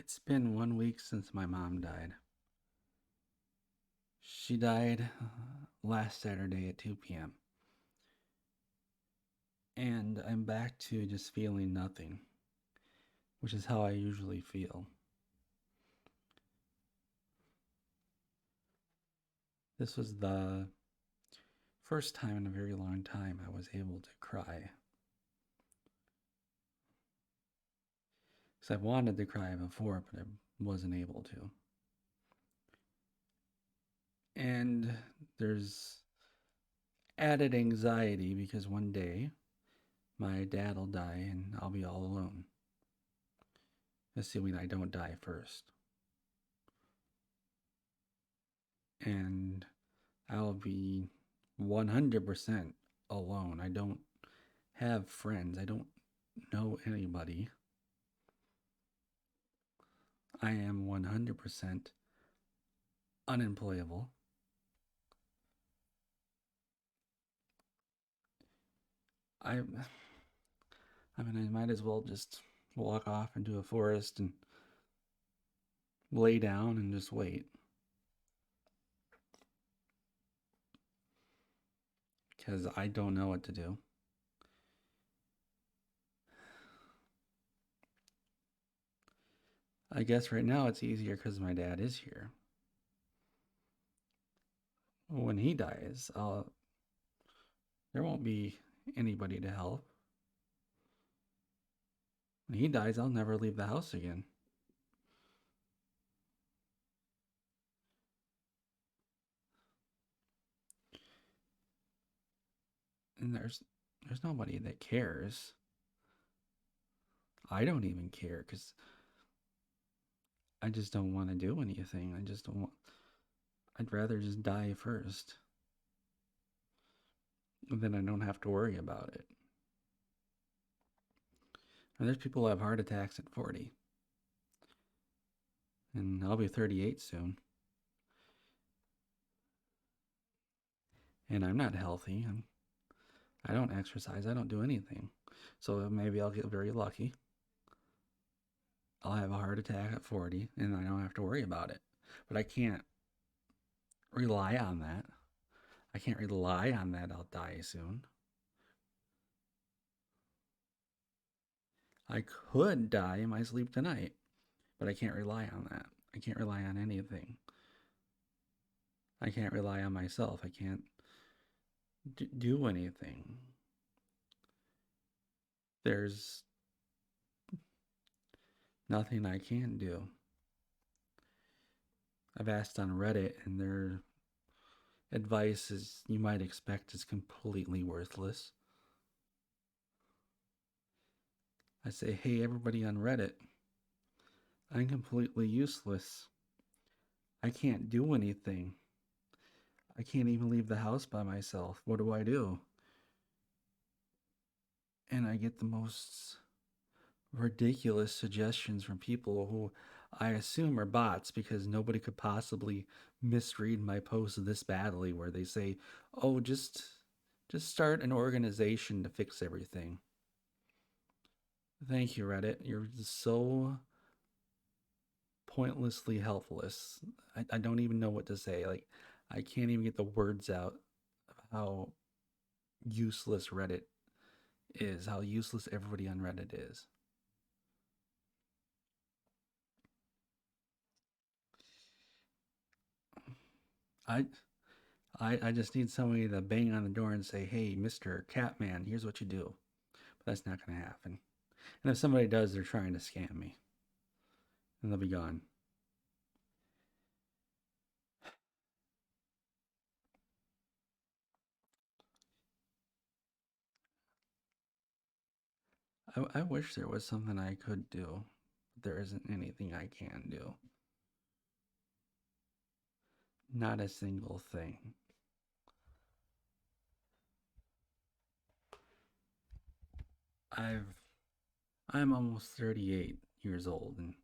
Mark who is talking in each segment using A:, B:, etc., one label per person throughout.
A: It's been 1 week since my mom died. She died last Saturday at 2 p.m. And I'm back to just feeling nothing, which is how I usually feel. This was the first time in a very long time I was able to cry. Because I've wanted to cry before, but I wasn't able to. And there's added anxiety because one day my dad will die and I'll be all alone, assuming I don't die first. And I'll be 100% alone. I don't have friends. I don't know anybody. I am 100% unemployable. I I mean I might as well just walk off into a forest and lay down and just wait cuz I don't know what to do. I guess right now it's easier cuz my dad is here. When he dies, there won't be anybody to help. When he dies, I'll never leave the house again. And there's nobody that cares. I don't even care because I just don't want to do anything. I just don't want. I'd rather just die first, and then I don't have to worry about it. And there's people who have heart attacks at 40, and I'll be 38 soon, and I'm not healthy. I don't exercise. I don't do anything. So maybe I'll get very lucky. I'll have a heart attack at 40, and I don't have to worry about it. But I can't rely on that. I can't rely on that I'll die soon. I could die in my sleep tonight, but I can't rely on that. I can't rely on anything. I can't rely on myself. I can't do anything. There's nothing I can do. I've asked on Reddit, and their advice, as you might expect, is completely worthless. I say, hey, everybody on Reddit, I'm completely useless. I can't do anything. I can't even leave the house by myself. What do I do? And I get the most ridiculous suggestions from people who I assume are bots because nobody could possibly misread my posts this badly where they say, "Oh, just start an organization to fix everything." Thank you, Reddit. You're so pointlessly helpless. I don't even know what to say. Like, I can't even get the words out of how useless Reddit is, how useless everybody on Reddit is. I I just need somebody to bang on the door and say, "Hey, Mister Catman, here's what you do." But that's not going to happen. And if somebody does, they're trying to scam me, and they'll be gone. I wish there was something I could do, but there isn't anything I can do. Not a single thing. I've I'm almost 38 years old, and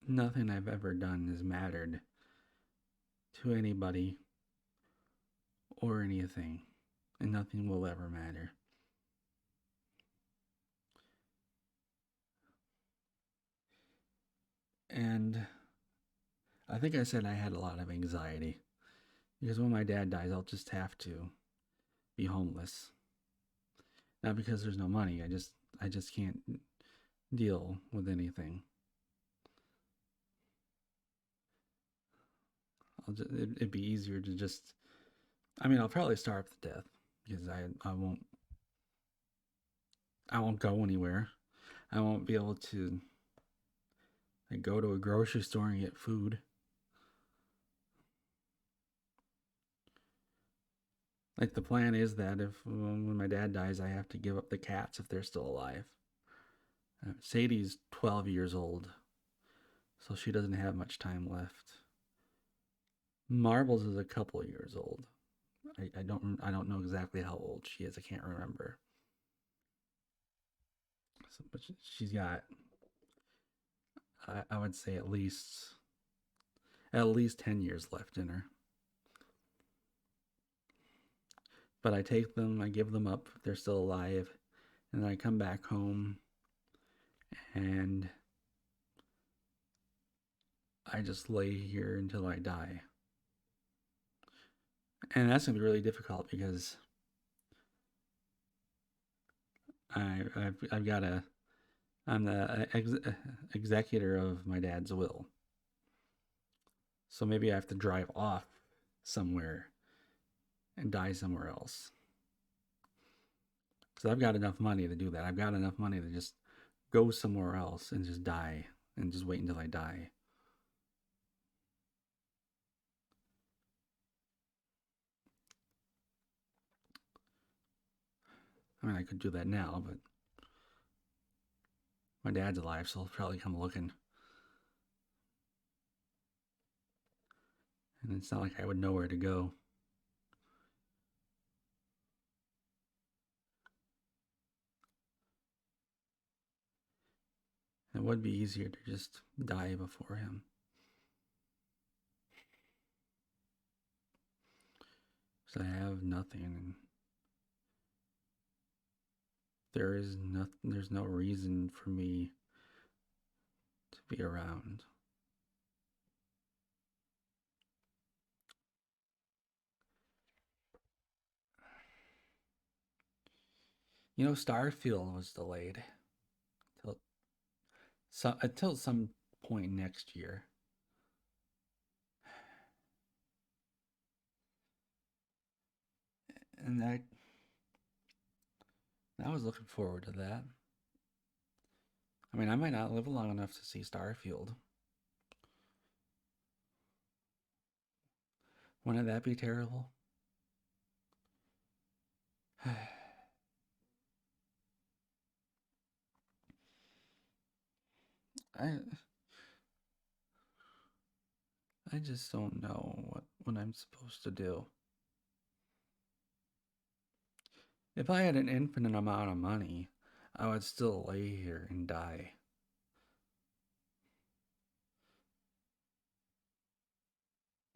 A: nothing I've ever done has mattered to anybody or anything, and nothing will ever matter. And I think I said I had a lot of anxiety because when my dad dies, I'll just have to be homeless. Not because there's no money. I just can't deal with anything. It'd be easier to just. I mean, I'll probably starve to death because I won't go anywhere. I won't be able to like go to a grocery store and get food. Like the plan is that if when my dad dies, I have to give up the cats if they're still alive. Sadie's 12 years old, so she doesn't have much time left. Marbles is a couple of years old. I don't know exactly how old she is. I can't remember. So, but she's got I would say at least 10 years left in her. But I take them, I give them up if they're still alive, and then I come back home and I just lay here until I die. And that's gonna be really difficult because I've got a I'm the executor of my dad's will, so maybe I have to drive off somewhere and die somewhere else. Because I've got enough money to do that. I've got enough money to just go somewhere else and just die and just wait until I die. I mean, I could do that now, but my dad's alive, so he'll probably come looking. And it's not like I would know where to go. It would be easier to just die before him. Because I have nothing, and there's no reason for me to be around. Starfield was delayed till until some point next year. And I was looking forward to that. I mean, I might not live long enough to see Starfield. Wouldn't that be terrible? I I just don't know what I'm supposed to do. If I had an infinite amount of money, I would still lay here and die.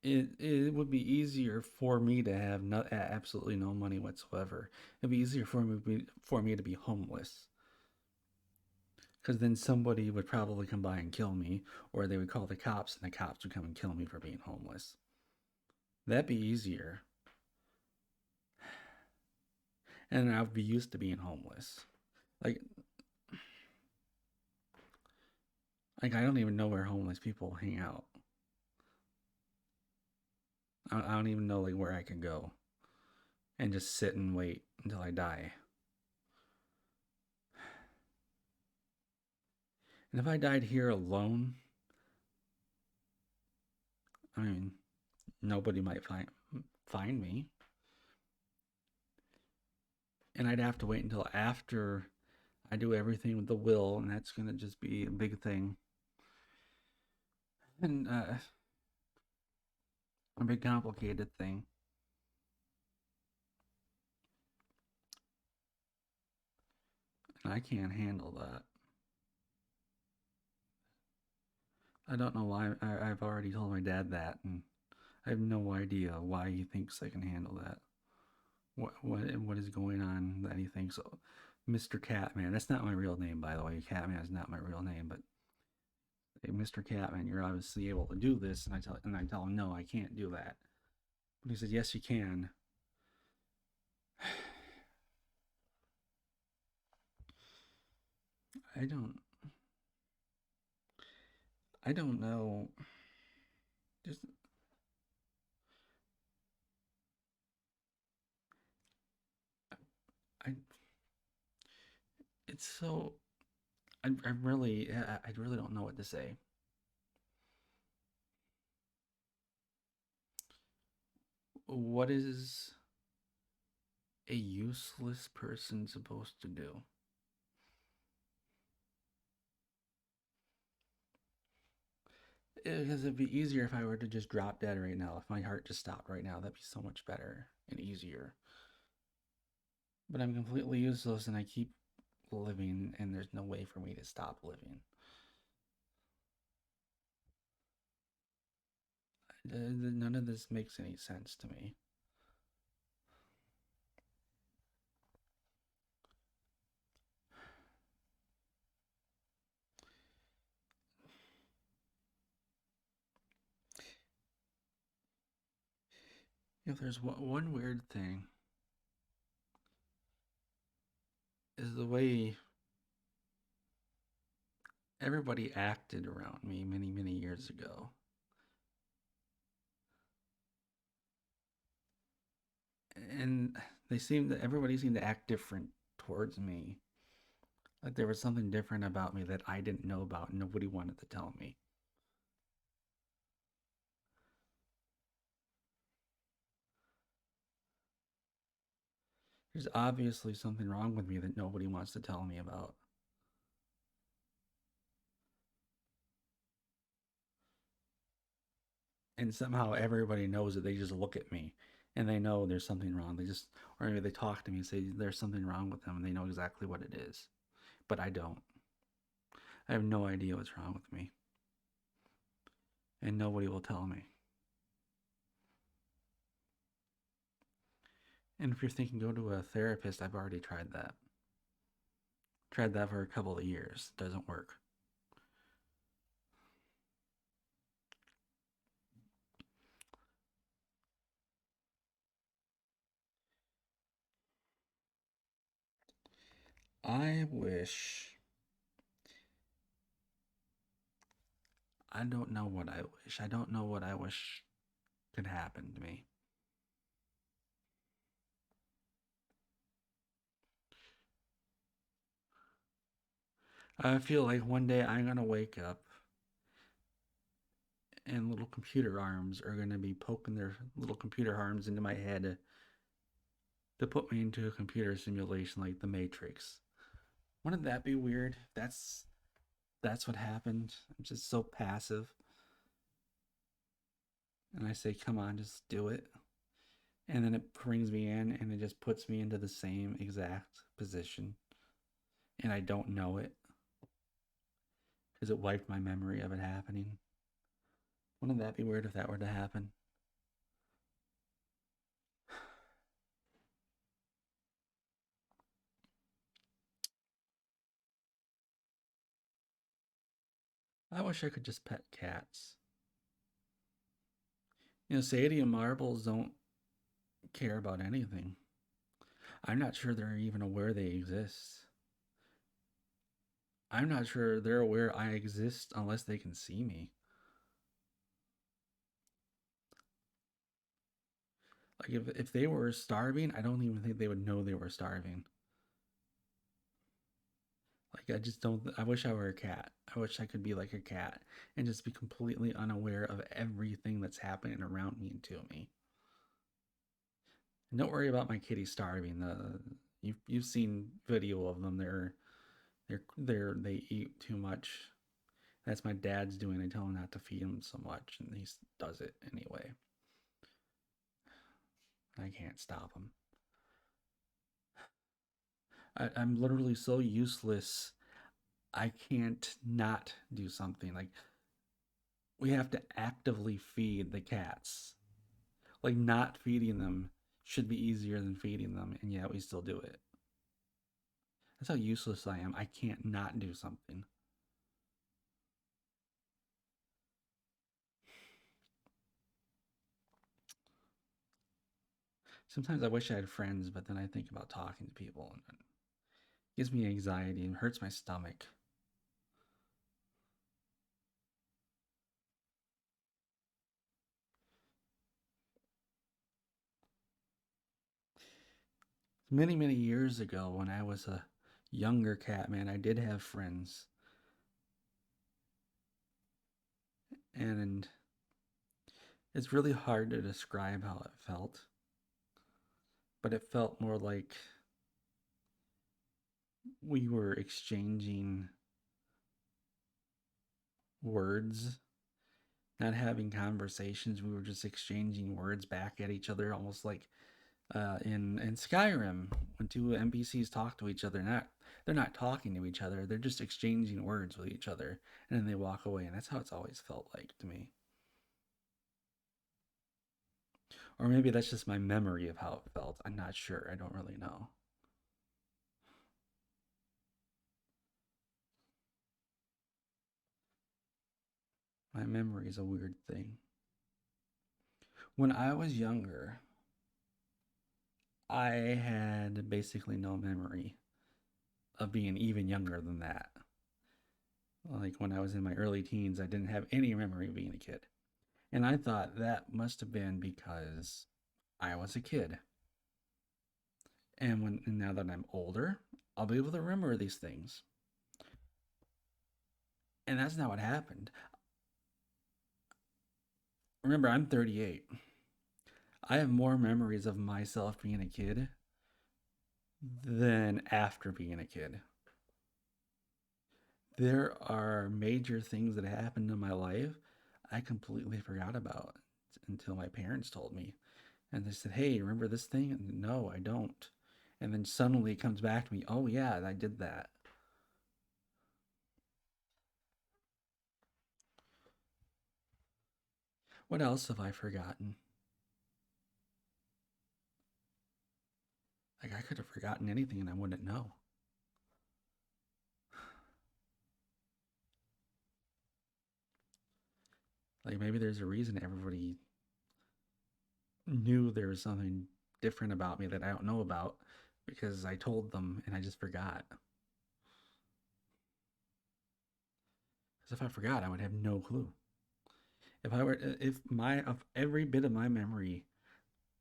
A: It would be easier for me to have absolutely no money whatsoever. It'd be easier for me to be homeless, because then somebody would probably come by and kill me, or they would call the cops, and the cops would come and kill me for being homeless. That'd be easier, and I would be used to being homeless. Like I don't even know where homeless people hang out. I don't even know like where I could go and just sit and wait until I die. And if I died here alone, I mean, nobody might find me, and I'd have to wait until after I do everything with the will, and that's gonna just be a big thing and a big complicated thing. And I can't handle that. I don't know why. I've already told my dad that, and I have no idea why he thinks I can handle that. What is going on that he thinks? Oh, Mr. Catman. That's not my real name, by the way. Catman is not my real name, but Hey, Mr. Catman, you're obviously able to do this, and I tell him, no, I can't do that. But he said, yes, you can. I don't, I don't know. Just, I, it's so, I really don't know what to say. What is a useless person supposed to do? Because it'd be easier if I were to just drop dead right now. If my heart just stopped right now, that'd be so much better and easier. But I'm completely useless and I keep living, and there's no way for me to stop living. None of this makes any sense to me. If there's one weird thing, is the way everybody acted around me many, many years ago. And everybody seemed to act different towards me. Like there was something different about me that I didn't know about and nobody wanted to tell me. There's obviously something wrong with me that nobody wants to tell me about. And somehow everybody knows it. They just look at me and they know there's something wrong. Or maybe they talk to me and say there's something wrong with them and they know exactly what it is. But I don't. I have no idea what's wrong with me. And nobody will tell me. And if you're thinking go to a therapist, I've already tried that. Tried that for a couple of years. Doesn't work. I wish. I don't know what I wish. I don't know what I wish could happen to me. I feel like one day I'm going to wake up and little computer arms are going to be poking their little computer arms into my head to put me into a computer simulation like the Matrix. Wouldn't that be weird? That's what happened. I'm just so passive. And I say, come on, just do it. And then it brings me in and it just puts me into the same exact position. And I don't know it because it wiped my memory of it happening. Wouldn't that be weird if that were to happen? I wish I could just pet cats. Sadie and Marbles don't care about anything. I'm not sure they're even aware they exist. I'm not sure they're aware I exist unless they can see me. Like if they were starving, I don't even think they would know they were starving. Like I just don't. I wish I were a cat. I wish I could be like a cat and just be completely unaware of everything that's happening around me and to me. And don't worry about my kitty starving. You've seen video of them. They eat too much. That's my dad's doing. I tell him not to feed him so much, and he does it anyway. I can't stop him. I'm literally so useless. I can't not do something. Like we have to actively feed the cats. Like not feeding them should be easier than feeding them, and yet we still do it. That's how useless I am. I can't not do something. Sometimes I wish I had friends, but then I think about talking to people and it gives me anxiety and hurts my stomach. Many, many years ago, when I was a younger cat man, I did have friends. And it's really hard to describe how it felt, but it felt more like we were exchanging words, not having conversations. We were just exchanging words back at each other, almost like in Skyrim when two NPCs talk to each other. Not they're not talking to each other; they're just exchanging words with each other, and then they walk away. And that's how it's always felt like to me. Or maybe that's just my memory of how it felt. I'm not sure. I don't really know. My memory is a weird thing. When I was younger, I had basically no memory of being even younger than that. Like when I was in my early teens, I didn't have any memory of being a kid. And I thought that must have been because I was a kid. And now that I'm older, I'll be able to remember these things. And that's not what happened. Remember, I'm 38. I have more memories of myself being a kid than after being a kid. There are major things that happened in my life I completely forgot about until my parents told me. And they said, "Hey, remember this thing?" And no, I don't. And then suddenly it comes back to me, "Oh, yeah, I did that." What else have I forgotten? Like, I could have forgotten anything and I wouldn't know. Like, maybe there's a reason everybody knew there was something different about me that I don't know about because I told them and I just forgot. Because if I forgot, I would have no clue. If every bit of my memory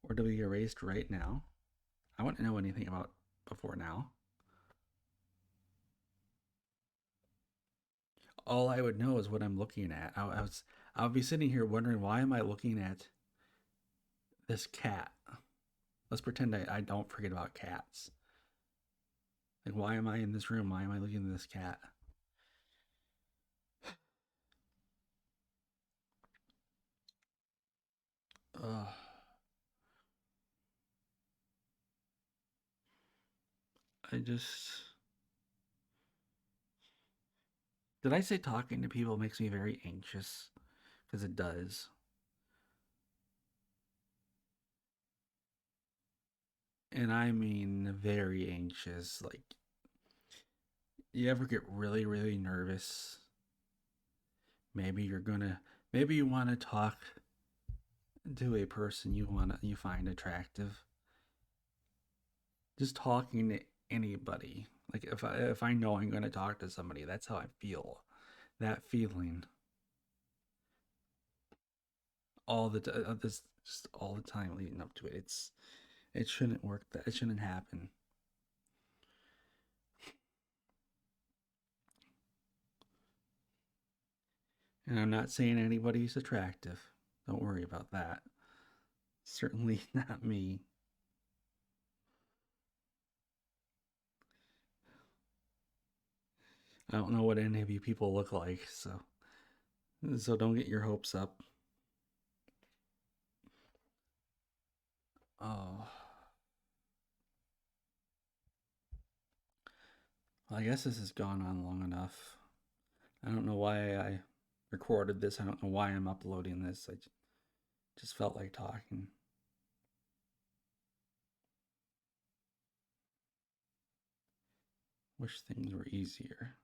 A: were to be erased right now, I wouldn't know anything about before now. All I would know is what I'm looking at. I would be sitting here wondering why am I looking at this cat? Let's pretend I don't forget about cats. Like, why am I in this room? Why am I looking at this cat? Ugh. I just did I say talking to people makes me very anxious? Because it does. And I mean very anxious. Like, you ever get really, really nervous? Maybe you're gonna, maybe you want to talk to a person you find attractive. Just talking to anybody. Like if I know I'm gonna talk to somebody, that's how I feel. That feeling all the this just all the time leading up to it. It shouldn't work. That it shouldn't happen. And I'm not saying anybody's attractive. Don't worry about that. Certainly not me. I don't know what any of you people look like, so don't get your hopes up. Oh, well, I guess this has gone on long enough. I don't know why I recorded this. I don't know why I'm uploading this. I just felt like talking. Wish things were easier.